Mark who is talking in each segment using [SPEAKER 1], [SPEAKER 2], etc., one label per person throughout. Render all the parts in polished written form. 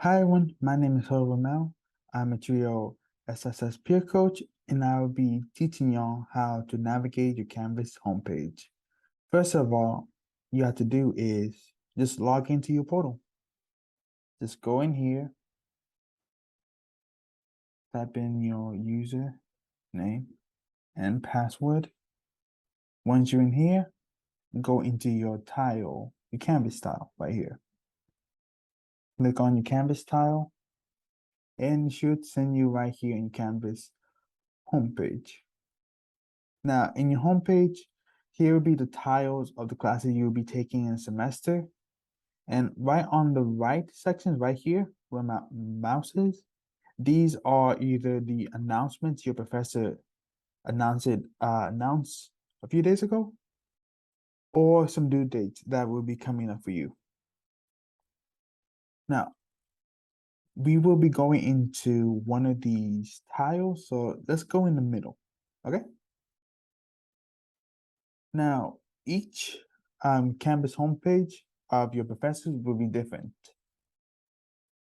[SPEAKER 1] Hi everyone, my name is Romel. I'm a Trio SSS peer coach, and I will be teaching y'all how to navigate your Canvas homepage. First of all, you have to do is just log into your portal. Just go in here, type in your user name and password. Once you're in here, go into your tile, your Canvas tile right here. Click on your Canvas tile, and it should send you right here in Canvas homepage. Now, in your homepage, here will be the tiles of the classes you'll be taking in a semester. And right on the right section, right here, where my mouse is, these are either the announcements your professor announced a few days ago, or some due dates that will be coming up for you. Now, we will be going into one of these tiles, so let's go in the middle, okay? Now, each Canvas homepage of your professors will be different.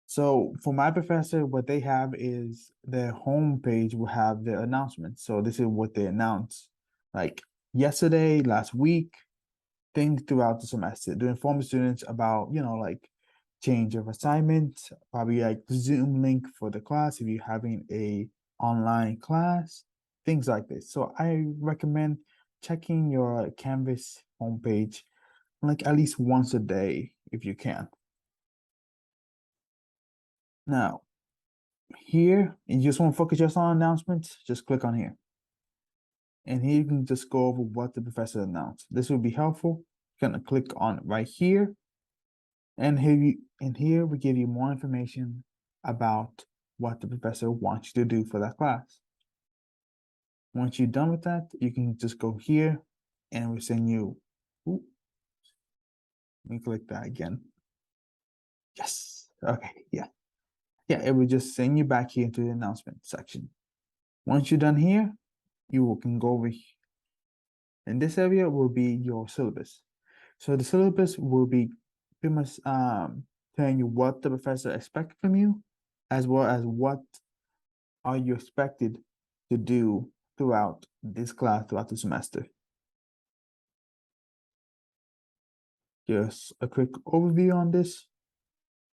[SPEAKER 1] So for my professor, what they have is their homepage will have their announcements. So this is what they announce, like yesterday, last week, things throughout the semester to inform students about, like change of assignment, probably like Zoom link for the class if you're having a online class, things like this. So I recommend checking your Canvas homepage like at least once a day if you can. Now, here, you just want to focus just on announcements, just click on here. And here you can just go over what the professor announced. This will be helpful. You're gonna click on right here. And here we give you more information about what the professor wants you to do for that class. Once you're done with that, you can just go here and we send you, let me click that again. Yes, okay, yeah. Yeah, it will just send you back here to the announcement section. Once you're done here, you can go over here. And this area will be your syllabus. So the syllabus will be pretty much telling you what the professor expects from you, as well as what are you expected to do throughout this class, throughout the semester. Just a quick overview on this.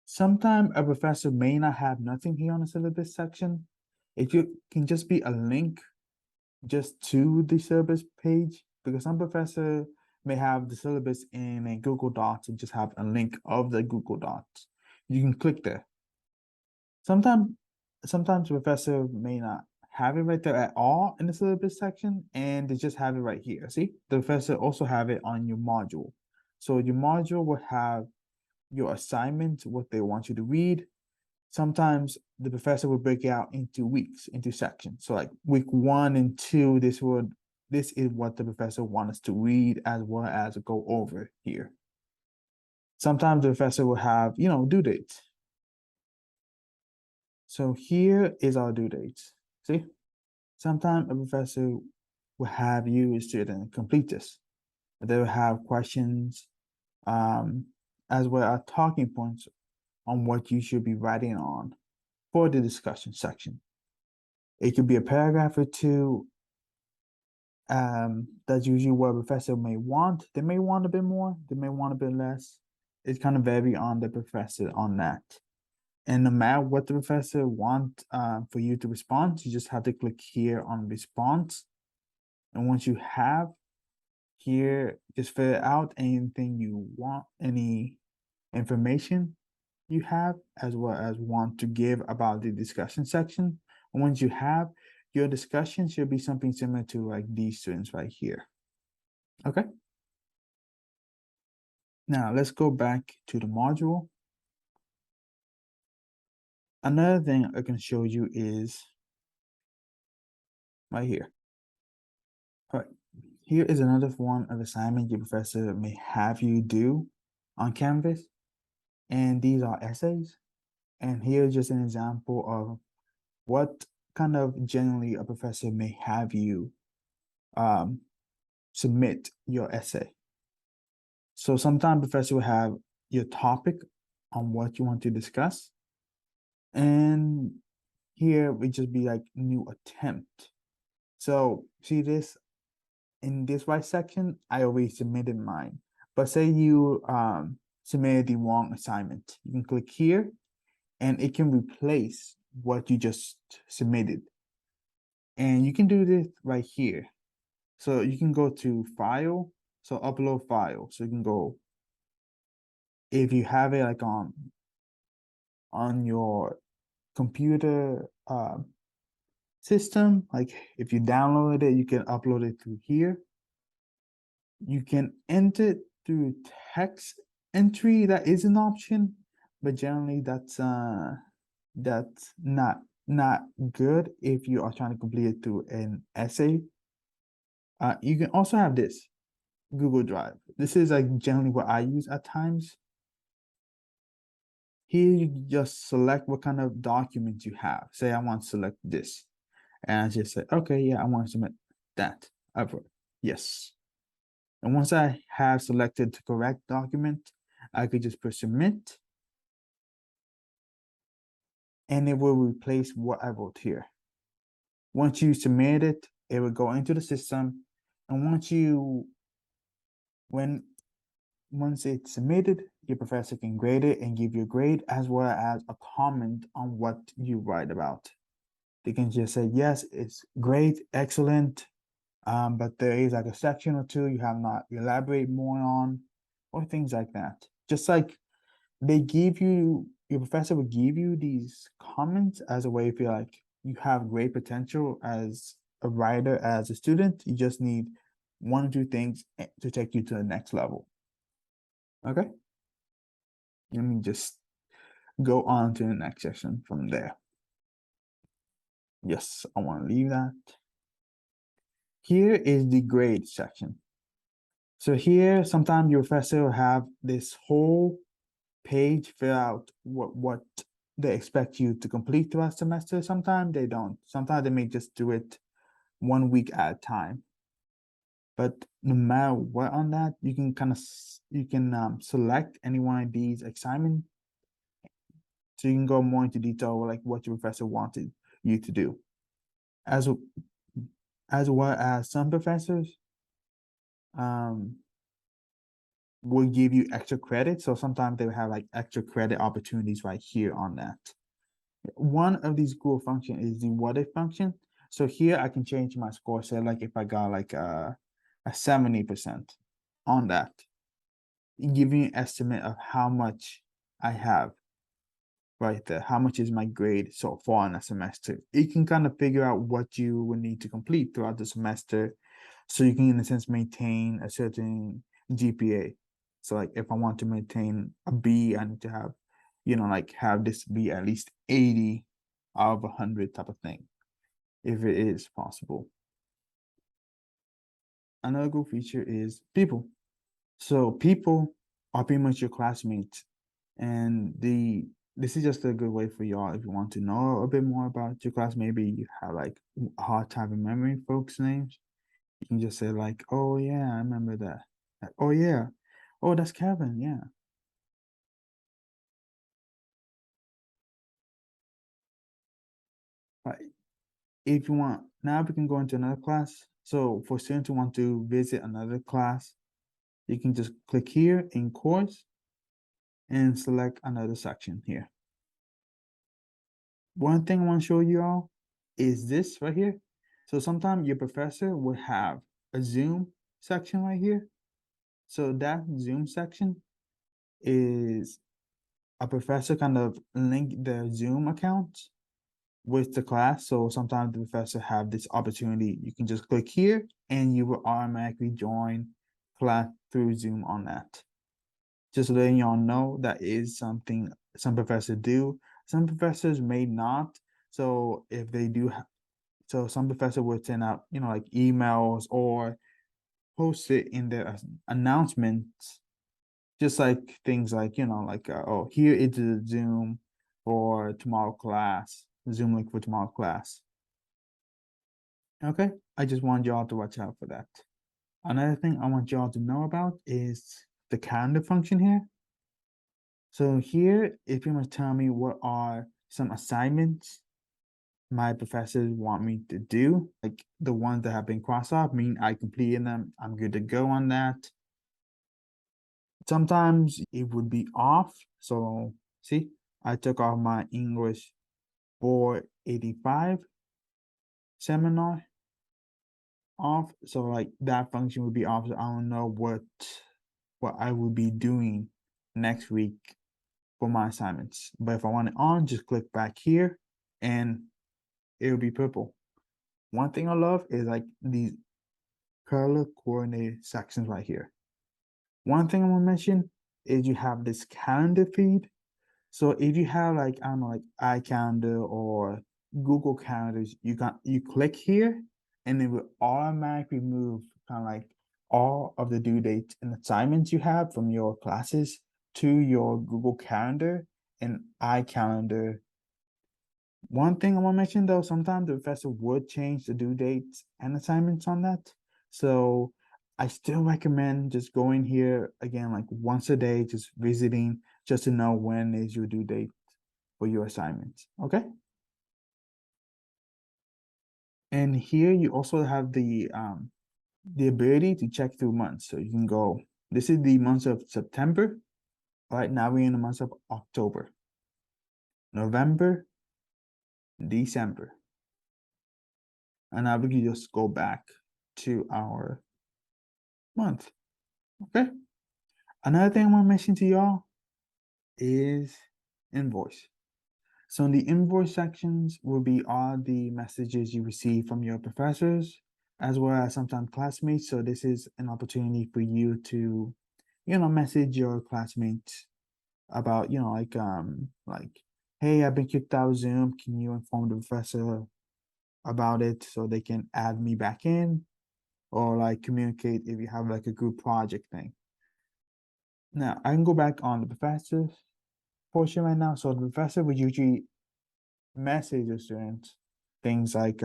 [SPEAKER 1] Sometimes a professor may not have nothing here on the syllabus section. It can just be a link just to the syllabus page, because some professor may have the syllabus in a Google Docs and just have a link of the Google Docs. You can click there. Sometimes the professor may not have it right there at all in the syllabus section, and they just have it right here. See, the professor also have it on your module. So your module will have your assignment, what they want you to read. Sometimes the professor will break it out into weeks, into sections. So like week 1 and 2, this is what the professor wants us to read as well as go over here. Sometimes the professor will have, due dates. So here is our due dates. See, sometimes a professor will have you as student complete this. They will have questions, as well as talking points on what you should be writing on for the discussion section. It could be a paragraph or two. That's usually what a professor may want. They may want a bit more, they may want a bit less. It kind of vary on the professor on that. And no matter what the professor wants for you to respond, you just have to click here on response. And once you have here, just fill out anything you want, any information you have, as well as want to give about the discussion section. And once you have, your discussion should be something similar to like these students right here. Okay. Now let's go back to the module. Another thing I can show you is right here. All right. Here is another form of assignment your professor may have you do on Canvas. And these are essays. And here's just an example of what kind of generally a professor may have you submit your essay. So sometimes professor will have your topic on what you want to discuss. And here we just be like new attempt. So see this in this right section, I already submitted mine. But say you submitted the wrong assignment, you can click here and it can replace what you just submitted. And you can do this right here. So you can go to file, so upload file. So you can go, if you have it like on your computer system, like if you download it, you can upload it through here. You can enter it through text entry. That is an option, but generally that's not good if you are trying to complete it through an essay. You can also have this Google Drive. This is like generally what I use at times. Here you just select what kind of document you have. Say I want to select this, and I just say, okay, yeah, I want to submit that. Upload. Yes. And once I have selected the correct document, I could just push submit, and it will replace what I wrote here. Once you submit it, it will go into the system, and once it's submitted, your professor can grade it and give you a grade as well as a comment on what you write about. They can just say, yes, it's great, excellent, but there is like a section or two you have not elaborate more on, or things like that. Just like they give you, your professor will give you these comments as a way if you're like, you have great potential as a writer, as a student, you just need one or two things to take you to the next level. Okay. Let me just go on to the next section from there. Yes, I want to leave that. Here is the grade section. So here, sometimes your professor will have this whole page fill out what they expect you to complete throughout the semester. Sometimes they don't. Sometimes they may just do it 1 week at a time. But no matter what on that, you can select any one of these assignments. So you can go more into detail like what your professor wanted you to do. As well as some professors will give you extra credit. So sometimes they will have like extra credit opportunities right here on that. One of these Google function is the what if function. So here I can change my score. Say like if I got like a 70% on that, give you an estimate of how much I have right there. How much is my grade so far in a semester? You can kind of figure out what you will need to complete throughout the semester, so you can in a sense maintain a certain GPA. So like if I want to maintain a B, I need to have, like have this be at least 80 out of 100 type of thing, if it is possible. Another good feature is people. So people are pretty much your classmates, and this is just a good way for y'all if you want to know a bit more about your class. Maybe you have like a hard time remembering folks' names. You can just say like, "Oh yeah, I remember that." Like, "Oh yeah, oh that's Kevin." Yeah. Right. If you want, now we can go into another class. So for students who want to visit another class, you can just click here in course and select another section here. One thing I want to show you all is this right here. So sometimes your professor will have a Zoom section right here. So that Zoom section is a professor kind of link the Zoom account with the class. So sometimes the professor have this opportunity. You can just click here and you will automatically join class through Zoom on that. Just letting y'all know that is something some professors do. Some professors may not. So if they do, so some professor would send out, like emails or post it in their announcements, just like things like, like, oh, here is the Zoom for tomorrow class, Zoom link for tomorrow class. Okay, I just want y'all to watch out for that. Another thing I want y'all to know about is the calendar function here. So here, it pretty much tell me what are some assignments my professors want me to do, like the ones that have been crossed off, mean I completed them, I'm good to go on that. Sometimes it would be off. So see, I took off my English 485 seminar off. So like that function would be off. So I don't know what I will be doing next week for my assignments. But if I want it on, just click back here and it'll be purple. One thing I love is like these color coordinated sections right here. One thing I want to mention is you have this calendar feed. So if you have like, I don't know, like iCalendar or Google Calendars, you click here and it will automatically move kind of like all of the due dates and assignments you have from your classes to your Google Calendar and iCalendar. One thing I want to mention though, sometimes the professor would change the due dates and assignments on that. So I still recommend just going here again, like once a day, just visiting, just to know when is your due date for your assignments. Okay. And here you also have the ability to check through months. So you can go, this is the month of September. All right, now we're in the month of October, November, December. And now we can just go back to our month. Okay. Another thing I want to mention to y'all is invoice. So in the invoice sections will be all the messages you receive from your professors, as well as sometimes classmates. So this is an opportunity for you to, message your classmates about, like, hey, I've been kicked out of Zoom. Can you inform the professor about it so they can add me back in? Or like communicate if you have like a group project thing. Now I can go back on the professor's portion right now. So the professor would usually message the students things like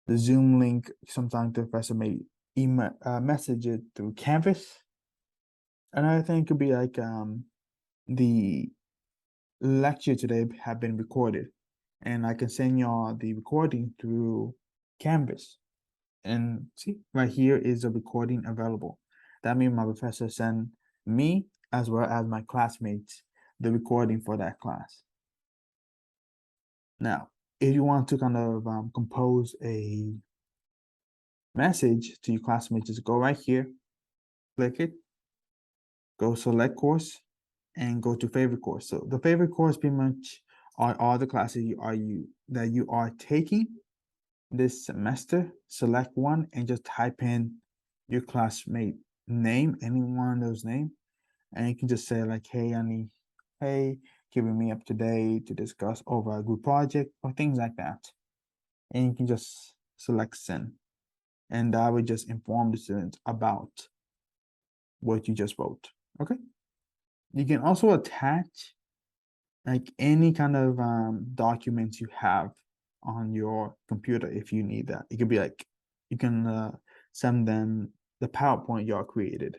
[SPEAKER 1] the Zoom link. Sometimes the professor may email message it through Canvas. Another thing could be like the lecture today have been recorded, and I can send y'all the recording through Canvas. And see, right here is a recording available. That means my professor sent me as well as my classmates the recording for that class. Now, if you want to kind of compose a message to your classmates, just go right here, click it, go select course, and go to favorite course. So the favorite course pretty much are all the classes that you are taking this semester. Select one and just type in your classmate name, any one of those names, and you can just say like, hey, keeping me up to date to discuss over a group project or things like that. And you can just select send. And that would just inform the students about what you just wrote. Okay. You can also attach like any kind of documents you have on your computer if you need that. It could be like you can send them the PowerPoint y'all created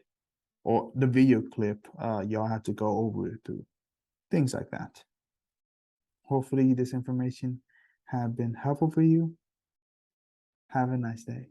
[SPEAKER 1] or the video clip y'all have to go over through, things like that. Hopefully this information have been helpful for you. Have a nice day.